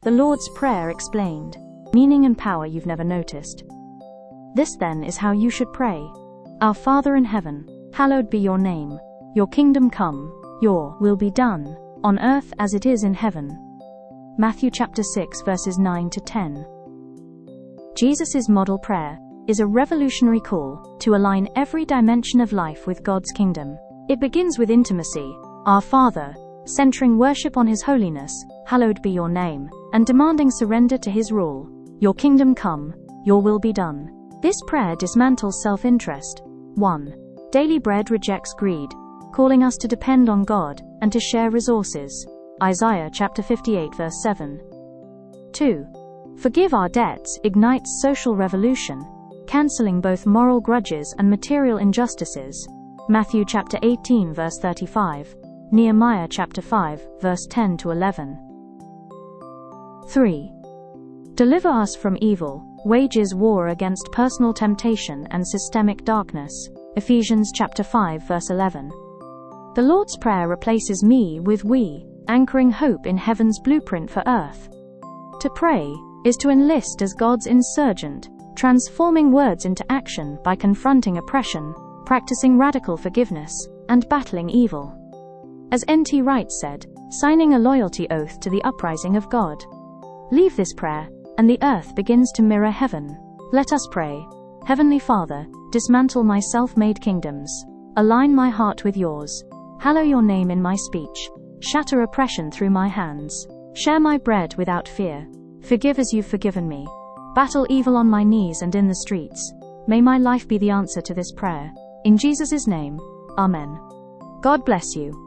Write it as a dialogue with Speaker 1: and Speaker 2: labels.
Speaker 1: The Lord's Prayer explained. Meaning and power you've never noticed. This then is how you should pray. Our Father in heaven, hallowed be your name. Your kingdom come, your will be done, on earth as it is in heaven. Matthew chapter 6 verses 9 to 10. Jesus' model prayer is a revolutionary call to align every dimension of life with God's kingdom. It begins with intimacy, Our Father, centering worship on His holiness, hallowed be your name, and demanding surrender to His rule. Your kingdom come, your will be done. This prayer dismantles self-interest. 1. Daily bread rejects greed, calling us to depend on God and to share resources. Isaiah chapter 58 verse 7. 2. Forgive our debts ignites social revolution, cancelling both moral grudges and material injustices. Matthew chapter 18 verse 35, Nehemiah chapter 5 verse 10 to 11. 3. Deliver us from evil, wages war against personal temptation and systemic darkness. Ephesians chapter 5 verse 11. The Lord's Prayer replaces me with we, anchoring hope in heaven's blueprint for earth. To pray is to enlist as God's insurgent, transforming words into action by confronting oppression, practicing radical forgiveness, and battling evil. As N.T. Wright said, signing a loyalty oath to the uprising of God. Leave this prayer, and the earth begins to mirror heaven. Let us pray. Heavenly Father, dismantle my self-made kingdoms. Align my heart with yours. Hallow your name in my speech. Shatter oppression through my hands. Share my bread without fear. Forgive as you've forgiven me. Battle evil on my knees and in the streets. May my life be the answer to this prayer. In Jesus' name, Amen. God bless you.